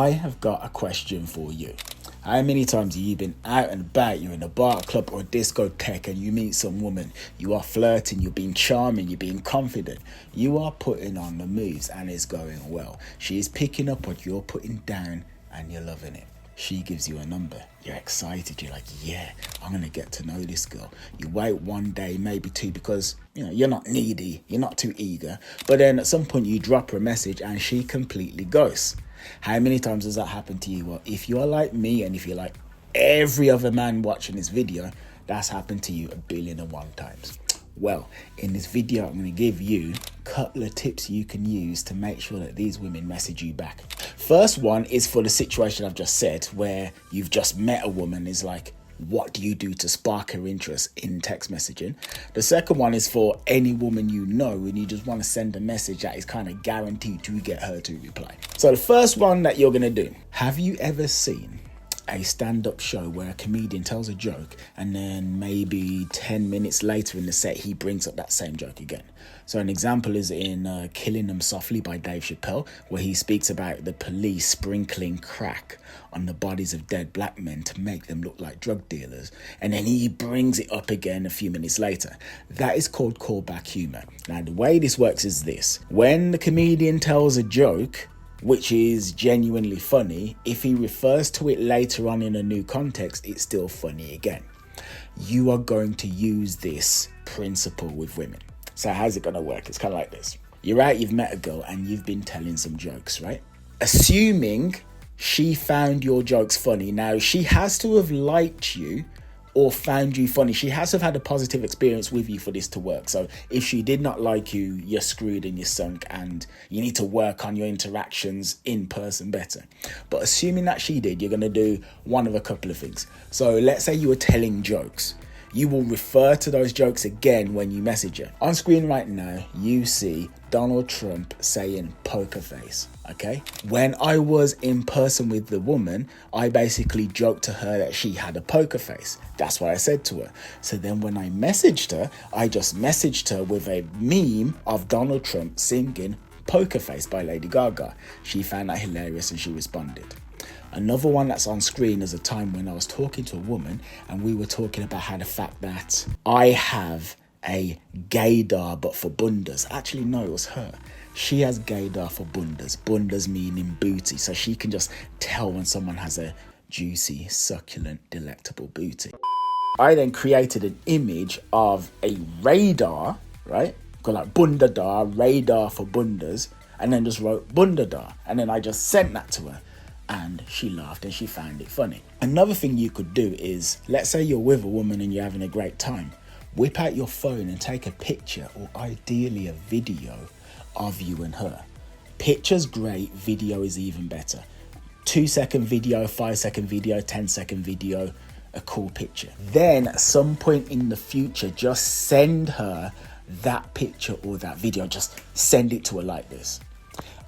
I have got a question for you. How many times have you been out and about, you're in a bar, club or discotheque and you meet some woman, you are flirting, you're being charming, you're being confident, you are putting on the moves and it's going well. She is picking up what you're putting down and you're loving it. She gives you a number. You're excited. You're like, yeah, I'm going to get to know this girl. You wait one day, maybe two, because you're not needy. You're not too eager. But then at some point you drop her a message and she completely ghosts. How many times does that happen to you? Well, if you're like me and if you're like every other man watching this video, that's happened to you 1,000,001 times. Well, in this video, I'm going to give you a couple of tips you can use to make sure that these women message you back. First one is for the situation I've just said, where you've just met a woman. Is like, what do you do to spark her interest in text messaging? The second one is for any woman you know and you just want to send a message that is kind of guaranteed to get her to reply. So the first one that you're going to do, have you ever seen a stand-up show where a comedian tells a joke and then maybe 10 minutes later in the set he brings up that same joke again? So an example is in Killing Them Softly by Dave Chappelle, where he speaks about the police sprinkling crack on the bodies of dead black men to make them look like drug dealers, and then he brings it up again a few minutes later. That is called callback humor. Now the way this works is this: when the comedian tells a joke which is genuinely funny, if he refers to it later on in a new context, it's still funny again. You are going to use this principle with women. So how's it going to work? It's kind of like this. You're out, you've met a girl and you've been telling some jokes, right? Assuming she found your jokes funny. Now, she has to have liked you or found you funny. She has to have had a positive experience with you for this to work. So if she did not like you, you're screwed and you're sunk, and you need to work on your interactions in person better. But assuming that she did, you're going to do one of a couple of things. So let's say you were telling jokes. You will refer to those jokes again when you message her. On screen right now, you see Donald Trump saying poker face, okay? When I was in person with the woman, I basically joked to her that she had a poker face. That's what I said to her. So then when I messaged her, I just messaged her with a meme of Donald Trump singing Poker Face by Lady Gaga. She found that hilarious and she responded. Another one that's on screen is a time when I was talking to a woman and we were talking about how the fact that I have a gaydar but for bundas. Actually, no, it was her. She has gaydar for bundas. Bundas meaning booty. So she can just tell when someone has a juicy, succulent, delectable booty. I then created an image of a radar, right? Called like bundadar, radar for bundas, and then just wrote bundadar. And then I just sent that to her. And she laughed and she found it funny. Another thing you could do is, let's say you're with a woman and you're having a great time. Whip out your phone and take a picture, or ideally a video of you and her. Picture's great, video is even better. 2-second video, 5-second video, 10-second video, a cool picture. Then at some point in the future, just send her that picture or that video. Just send it to her like this.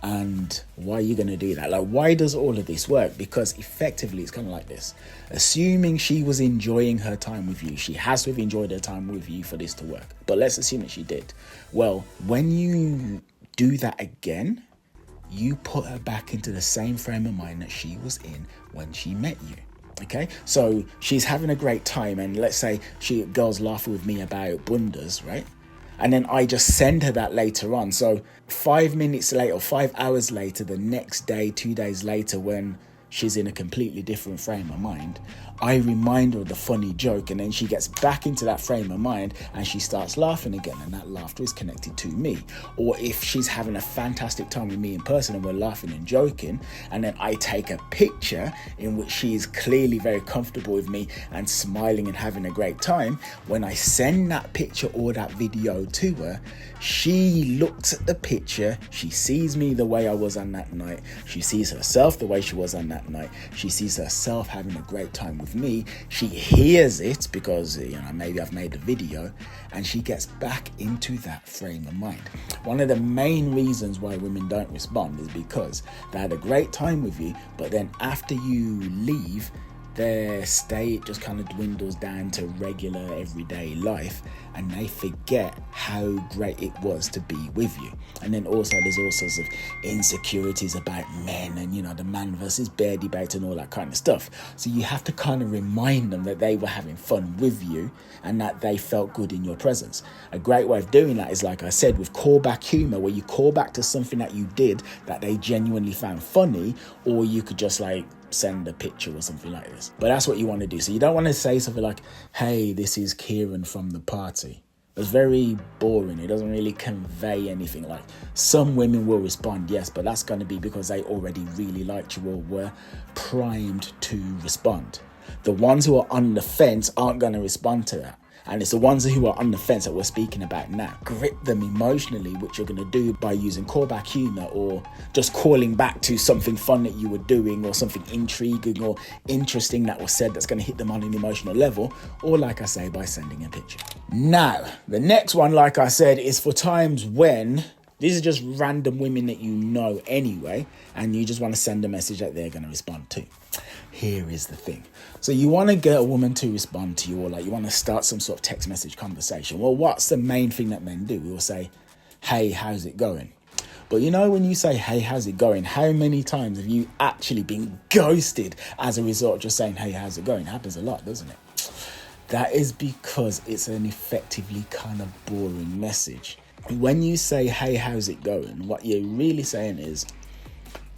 And why are you going to do that? Like, why does all of this work? Because effectively it's kind of like this. Assuming she was enjoying her time with you, she has to have enjoyed her time with you for this to work. But let's assume that she did. Well, when you do that again, you put her back into the same frame of mind that she was in when she met you. Okay, so she's having a great time, and let's say girls laughing with me about bundas, right? And then I just send her that later on. So 5 minutes later or 5 hours later, the next day, 2 days later, when she's in a completely different frame of mind, I remind her of the funny joke, and then she gets back into that frame of mind and she starts laughing again, and that laughter is connected to me. Or if she's having a fantastic time with me in person and we're laughing and joking, and then I take a picture in which she is clearly very comfortable with me and smiling and having a great time, when I send that picture or that video to her, she looks at the picture, she sees me the way I was on that night, she sees herself the way she was on that night, she sees herself having a great time with me, she hears it because maybe I've made a video, and she gets back into that frame of mind. One of the main reasons why women don't respond is because they had a great time with you, but then after you leave, their state just kind of dwindles down to regular everyday life, and they forget how great it was to be with you. And then also there's all sorts of insecurities about men and, you know, the man versus bear debate and all that kind of stuff. So you have to kind of remind them that they were having fun with you and that they felt good in your presence. A great way of doing that is, like I said, with callback humor, where you call back to something that you did that they genuinely found funny, or you could just like send a picture or something like this. But that's what you want to do. So you don't want to say something like, hey, this is Kieran from the party. It's very boring. It doesn't really convey anything. Like, some women will respond, yes, but that's going to be because they already really liked you or were primed to respond. The ones who are on the fence aren't going to respond to that. And it's the ones who are on the fence that we're speaking about now. Grip them emotionally, which you're going to do by using callback humor, or just calling back to something fun that you were doing, or something intriguing or interesting that was said that's going to hit them on an emotional level, or, like I say, by sending a picture. Now, the next one, like I said, is for times when these are just random women that you know anyway, and you just want to send a message that they're going to respond to. Here is the thing. So you want to get a woman to respond to you, or like you want to start some sort of text message conversation. Well, what's the main thing that men do? We will say, hey, how's it going? But you know, when you say, hey, how's it going? How many times have you actually been ghosted as a result of just saying, hey, how's it going? It happens a lot, doesn't it? That is because it's an effectively kind of boring message. When you say, hey, how's it going? What you're really saying is,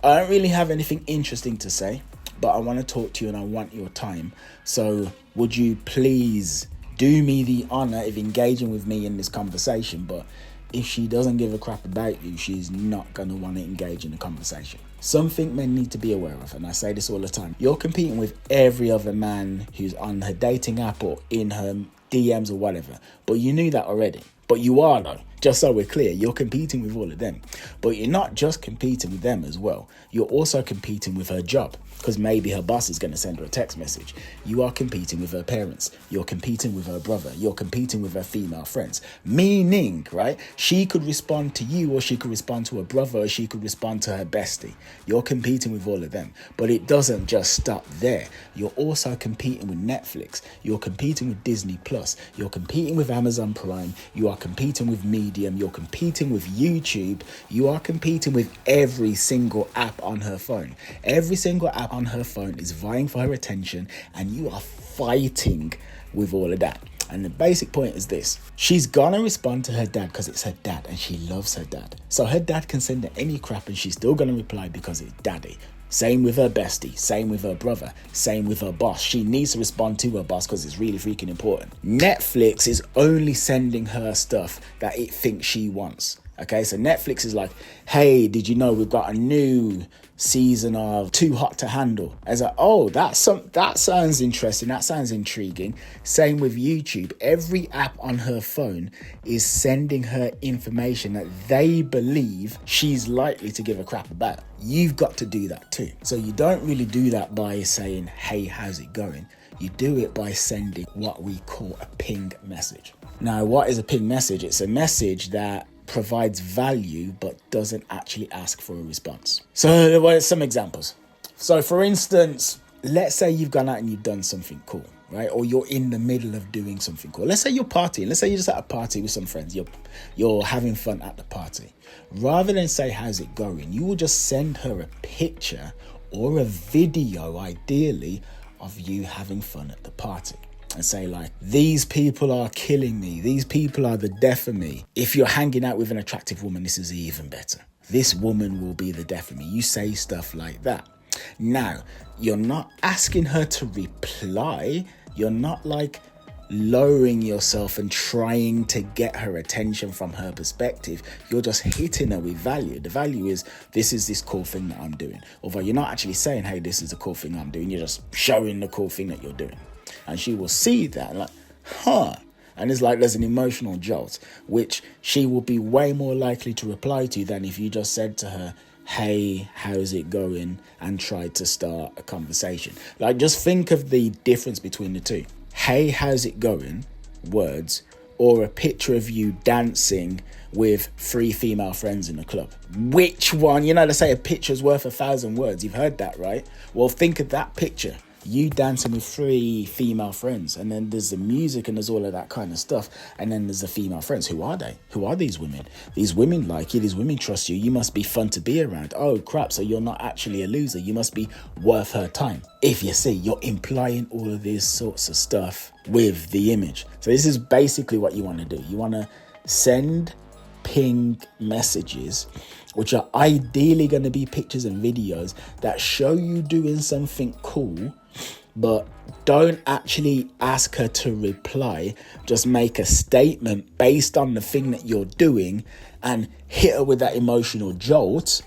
I don't really have anything interesting to say, but I want to talk to you and I want your time. So would you please do me the honor of engaging with me in this conversation? But if she doesn't give a crap about you, she's not going to want to engage in the conversation. Something men need to be aware of, and I say this all the time. You're competing with every other man who's on her dating app or in her DMs or whatever. But you knew that already. But you are, though. Just so we're clear, you're competing with all of them. But you're not just competing with them as well. You're also competing with her job, because maybe her boss is going to send her a text message. You are competing with her parents. You're competing with her brother. You're competing with her female friends. Meaning, right, she could respond to you, or she could respond to her brother, or she could respond to her bestie. You're competing with all of them. But it doesn't just stop there. You're also competing with Netflix. You're competing with Disney Plus. You're competing with Amazon Prime. You are competing with Medium. You're competing with YouTube. You are competing with every single app on her phone. Every single app on her phone is vying for her attention, and you are fighting with all of that. And the basic point is this: she's gonna respond to her dad because it's her dad and she loves her dad. So her dad can send her any crap and she's still gonna reply because it's daddy. Same with her bestie, same with her brother, same with her boss. She needs to respond to her boss because it's really freaking important. Netflix is only sending her stuff that it thinks she wants. Okay, so Netflix is like, hey, did you know we've got a new season of Too Hot to Handle? As like, oh, that sounds interesting. That sounds intriguing. Same with YouTube. Every app on her phone is sending her information that they believe she's likely to give a crap about. You've got to do that too. So you don't really do that by saying, hey, how's it going? You do it by sending what we call a ping message. Now, what is a ping message? It's a message that provides value but doesn't actually ask for a response. So there were some examples. So for instance, let's say you've gone out and you've done something cool, right? Or you're in the middle of doing something cool. Let's say you're partying. Let's say you're just at a party with some friends. You're having fun at the party. Rather than say, how's it going? You will just send her a picture or a video, ideally, of you having fun at the party. And say like, these people are killing me. These people are the death of me. If you're hanging out with an attractive woman, this is even better. This woman will be the death of me. You say stuff like that. Now, you're not asking her to reply. You're not like lowering yourself and trying to get her attention from her perspective. You're just hitting her with value. The value is, this is this cool thing that I'm doing. Although you're not actually saying, hey, this is the cool thing I'm doing. You're just showing the cool thing that you're doing. And she will see that like, and it's like there's an emotional jolt, which she will be way more likely to reply to than if you just said to her, hey, how's it going? And tried to start a conversation. Like, just think of the difference between the two. Hey, how's it going? Words, or a picture of you dancing with 3 female friends in the club. Which one? You know, they say a picture's worth 1,000 words. You've heard that, right? Well, think of that picture you dancing with 3 female friends, and then there's the music and there's all of that kind of stuff, and then there's the female friends. Who are they? Who are these women? These women like you, these women trust you, you must be fun to be around. Oh crap, so you're not actually a loser, you must be worth her time. If you see, you're implying all of these sorts of stuff with the image. So this is basically what you want to do. You want to send ping messages, which are ideally going to be pictures and videos that show you doing something cool, but don't actually ask her to reply. Just make a statement based on the thing that you're doing and hit her with that emotional jolt,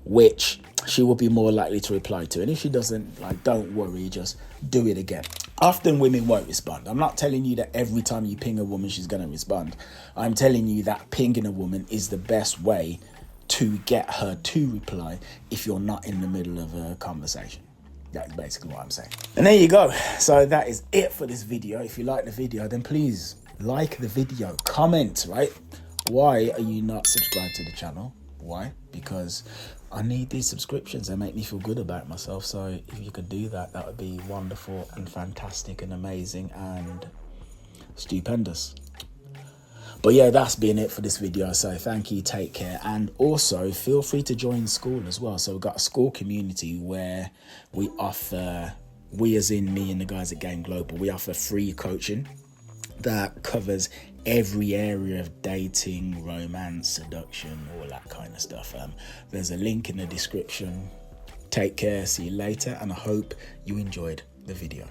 which she will be more likely to reply to. And if she doesn't, like, don't worry, just do it again. Often women won't respond. I'm not telling you that every time you ping a woman, she's going to respond. I'm telling you that pinging a woman is the best way to get her to reply if you're not in the middle of a conversation. That's basically what I'm saying. And there you go. So that is it for this video. If you like the video, then please like the video, comment, right? Why are you not subscribed to the channel? Why? Because I need these subscriptions. They make me feel good about myself. So if you could do that, that would be wonderful and fantastic and amazing and stupendous. But yeah, that's been it for this video. So thank you, take care. And also feel free to join school as well. So we've got a school community where we offer, we as in me and the guys at Game Global, we offer free coaching that covers every area of dating, romance, seduction, all that kind of stuff. There's a link in the description. Take care, see you later, and I hope you enjoyed the video.